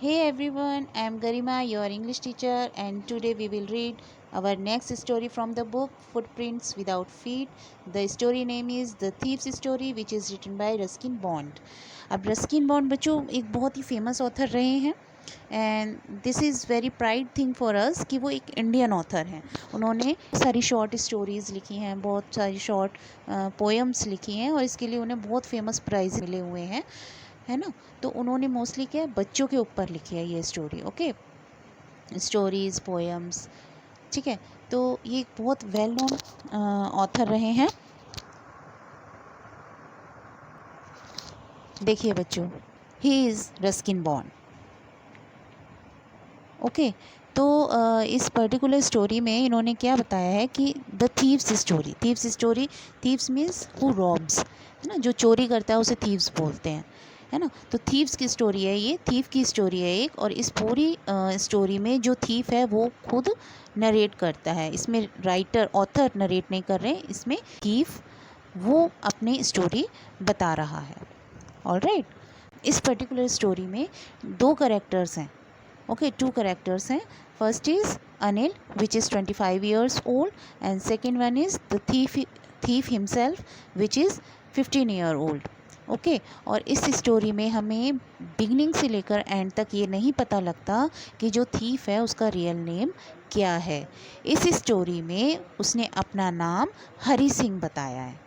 Hey everyone, I am Garima, your English teacher, and today we will read our next story from the book Footprints Without Feet. The story name is The Thief's Story, which is written by Ruskin bond. अब Ruskin bond बच्चों एक बहुत ही famous author रहे हैं and this is very pride thing for us कि वो एक Indian author हैं. उन्होंने सारी शॉर्ट स्टोरीज़ लिखी हैं, बहुत सारी शॉर्ट पोएम्स लिखी हैं और इसके लिए उन्हें बहुत फेमस प्राइज़ मिले हुए हैं, है ना. तो उन्होंने मोस्टली क्या है, बच्चों के ऊपर लिखी है ये स्टोरी. ओके, स्टोरीज़, पोएम्स, ठीक है. तो ये एक बहुत वेल नोन ऑथर रहे हैं. देखिए बच्चों, he is Ruskin bond. Okay, तो इस पर्टिकुलर स्टोरी में इन्होंने क्या बताया है कि the thieves story. Thieves means who robes, है ना. जो चोरी करता है उसे थीव्स बोलते हैं, है ना. तो थीव्स की स्टोरी है ये, थीव की स्टोरी है एक. और इस पूरी स्टोरी में जो थीव है वो खुद नरेट करता है. इसमें राइटर, ऑथर नरेट नहीं कर रहे हैं, इसमें थीव वो अपनी स्टोरी बता रहा है. ऑलराइट, इस पर्टिकुलर स्टोरी में दो करेक्टर्स हैं. ओके, two characters हैं. First is Anil, which is 25 years old, and second one is the thief himself, which is 15-year old. Okay, और इस स्टोरी में हमें बिगनिंग से लेकर एंड तक ये नहीं पता लगता कि जो थीफ है उसका रियल नेम क्या है. इस स्टोरी में उसने अपना नाम हरी सिंह बताया है.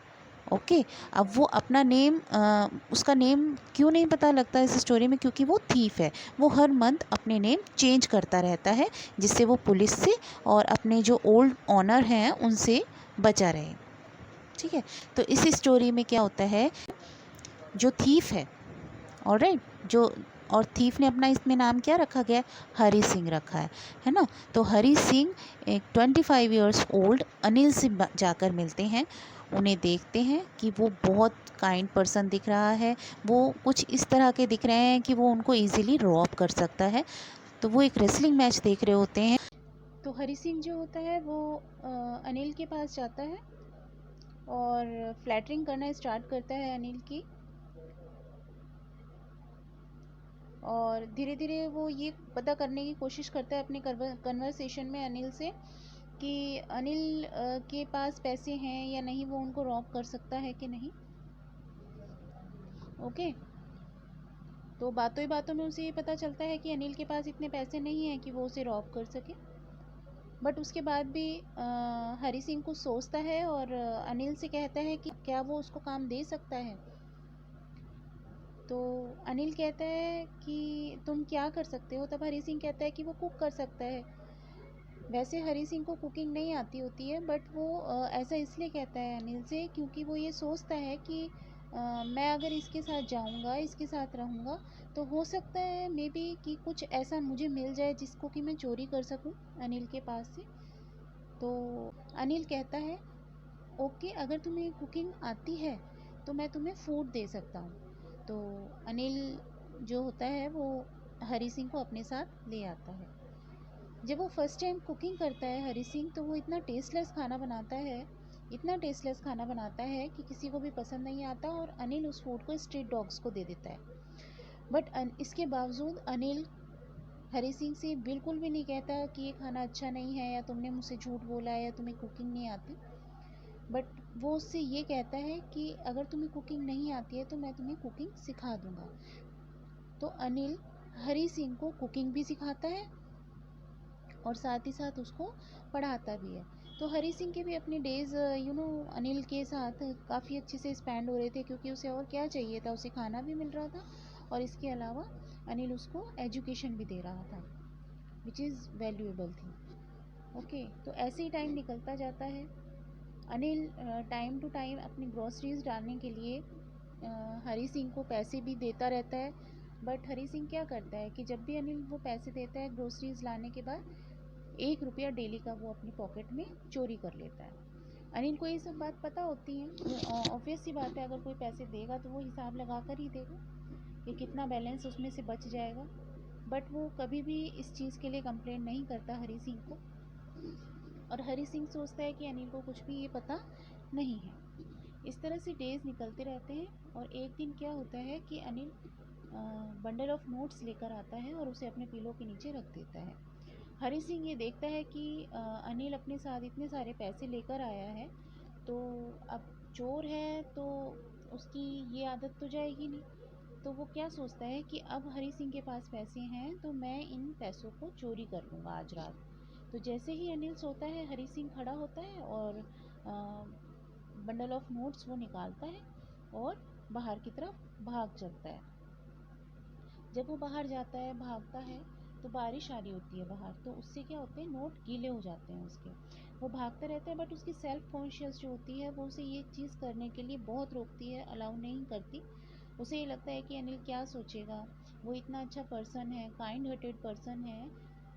ओके, अब वो अपना नेम, उसका नेम क्यों नहीं पता लगता इस स्टोरी में, क्योंकि वो थीफ है. वो हर मंथ अपने नेम चेंज करता रहता है जिससे वो पुलिस से और अपने जो ओल्ड ऑनर हैं उनसे बचा रहे. ठीक है, तो इस स्टोरी में क्या होता है, जो थीफ है, ऑलराइट, जो, और थीफ ने अपना इसमें नाम क्या रखा गया है, हरी सिंह रखा है ना. तो हरी सिंह एक 25 ईयर्स ओल्ड अनिल से जाकर मिलते हैं. उन्हें देखते हैं कि वो बहुत काइंड पर्सन दिख रहा है. वो कुछ इस तरह के दिख रहे हैं कि वो उनको इजीली रॉब कर सकता है. तो वो एक रेसलिंग मैच देख रहे होते हैं. तो हरी सिंह जो होता है वो अनिल के पास जाता है और फ्लैटरिंग करना स्टार्ट करता है अनिल की. और धीरे धीरे वो ये पता करने की कोशिश करता है अपने कन्वर्सेशन में अनिल से कि अनिल के पास पैसे हैं या नहीं, वो उनको रॉब कर सकता है कि नहीं. ओके, तो बातों ही बातों में उसे ये पता चलता है कि अनिल के पास इतने पैसे नहीं हैं कि वो उसे रॉब कर सके. बट उसके बाद भी हरी सिंह कुछ सोचता है और अनिल से कहता है कि क्या वो उसको काम दे सकता है. तो अनिल कहता है कि तुम क्या कर सकते हो. तब हरी सिंह कहता है कि वो कुक कर सकता है. वैसे हरी सिंह को कुकिंग नहीं आती होती है, बट वो ऐसा इसलिए कहता है अनिल से क्योंकि वो ये सोचता है कि मैं अगर इसके साथ जाऊंगा, इसके साथ रहूंगा, तो हो सकता है मे बी कि कुछ ऐसा मुझे मिल जाए जिसको कि मैं चोरी कर सकूं अनिल के पास से. तो अनिल कहता है ओके, अगर तुम्हें कुकिंग आती है तो मैं तुम्हें फूड दे सकता हूँ. तो अनिल जो होता है वो हरी सिंह को अपने साथ ले आता है. जब वो फर्स्ट टाइम कुकिंग करता है हरी सिंह, तो वो इतना टेस्टलेस खाना बनाता है, इतना टेस्टलेस खाना बनाता है कि किसी को भी पसंद नहीं आता. और अनिल उस फूड को स्ट्रीट डॉग्स को दे देता है. बट इसके बावजूद अनिल हरी सिंह से बिल्कुल भी नहीं कहता कि ये खाना अच्छा नहीं है, या तुमने मुझसे झूठ बोला है, या तुम्हें कुकिंग नहीं आती. बट वो उससे ये कहता है कि अगर तुम्हें कुकिंग नहीं आती है तो मैं तुम्हें कुकिंग सिखा दूंगा. तो अनिल हरी सिंह को कुकिंग भी सिखाता है और साथ ही साथ उसको पढ़ाता भी है. तो हरी सिंह के भी अपने डेज़ अनिल के साथ काफ़ी अच्छे से स्पेंड हो रहे थे, क्योंकि उसे और क्या चाहिए था, उसे खाना भी मिल रहा था और इसके अलावा अनिल उसको एजुकेशन भी दे रहा था, विच इज़ वैल्यूएबल थी. ओके, तो ऐसे ही टाइम निकलता जाता है. अनिल टाइम टू टाइम अपनी ग्रॉसरीज डालने के लिए हरी सिंह को पैसे भी देता रहता है. बट हरी सिंह क्या करता है कि जब भी अनिल वो पैसे देता है ग्रोसरीज लाने के बाद, 1 रुपया डेली का वो अपनी पॉकेट में चोरी कर लेता है. अनिल को ये सब बात पता होती है. ऑब्वियस सी बात है, अगर कोई पैसे देगा तो वो हिसाब लगा कर ही देगा कि कितना बैलेंस उसमें से बच जाएगा. बट वो कभी भी इस चीज़ के लिए कंप्लेंट नहीं करता हरी सिंह को. और हरी सिंह सोचता है कि अनिल को कुछ भी ये पता नहीं है. इस तरह से डेज़ निकलते रहते हैं. और एक दिन क्या होता है कि अनिल बंडल ऑफ नोट्स लेकर आता है और उसे अपने पिलो के नीचे रख देता है। हरी सिंह ये देखता है कि अनिल अपने साथ इतने सारे पैसे लेकर आया है, तो अब चोर है तो उसकी ये आदत तो जाएगी नहीं। तो वो क्या सोचता है कि अब हरी सिंह के पास पैसे हैं तो मैं इन पैसों को चोरी कर लूँगा आज रात। तो जैसे ही अनिल सोता है, हरी सिंह खड़ा होता है और बंडल ऑफ नोट्स वो निकालता है और बाहर की तरफ भाग चलता है। जब वो बाहर जाता है, भागता है, तो बारिश आ रही होती है बाहर, तो उससे क्या होते हैं, नोट गीले हो जाते हैं उसके। वो भागता रहता है बट उसकी सेल्फ कॉन्शियस जो होती है वो उसे ये चीज़ करने के लिए बहुत रोकती है, अलाउ नहीं करती। उसे ये लगता है कि अनिल क्या सोचेगा, वो इतना अच्छा पर्सन है, काइंड हार्टेड पर्सन है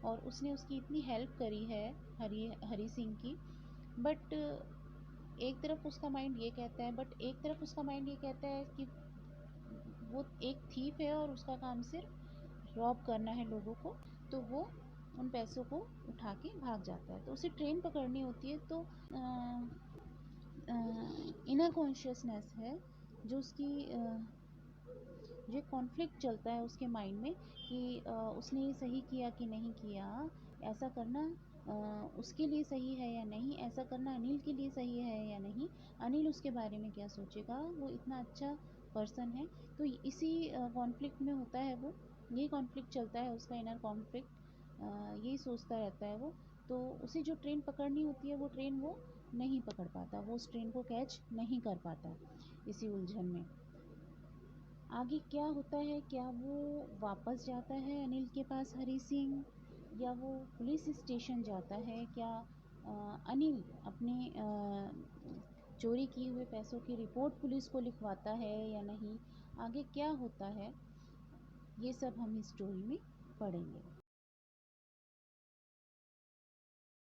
और उसने उसकी इतनी हेल्प करी है हरी हरी सिंह की। बट एक तरफ उसका माइंड ये कहता है, बट एक तरफ उसका माइंड ये कहता है कि वो एक थीफ है और उसका काम सिर्फ रॉब करना है लोगों को। तो वो उन पैसों को उठा के भाग जाता है। तो उसे ट्रेन पकड़नी होती है, तो इनर कॉन्शियसनेस है जो उसकी जो कॉन्फ्लिक्ट चलता है उसके माइंड में कि उसने ये सही किया कि नहीं किया, ऐसा करना उसके लिए सही है या नहीं, ऐसा करना अनिल के लिए सही है या नहीं, अनिल उसके बारे में क्या सोचेगा, वो इतना अच्छा पर्सन है। तो इसी कॉन्फ्लिक्ट में होता है वो, ये कॉन्फ्लिक्ट चलता है उसका, इनर कॉन्फ्लिक्ट, यही सोचता रहता है वो। तो उसे जो ट्रेन पकड़नी होती है वो ट्रेन वो नहीं पकड़ पाता, वो उस ट्रेन को कैच नहीं कर पाता इसी उलझन में। आगे क्या होता है, क्या वो वापस जाता है अनिल के पास हरी सिंह, या वो पुलिस स्टेशन जाता है, क्या अनिल अपने चोरी किए हुए पैसों की रिपोर्ट पुलिस को लिखवाता है या नहीं, आगे क्या होता है ये सब हम इस स्टोरी में पढ़ेंगे।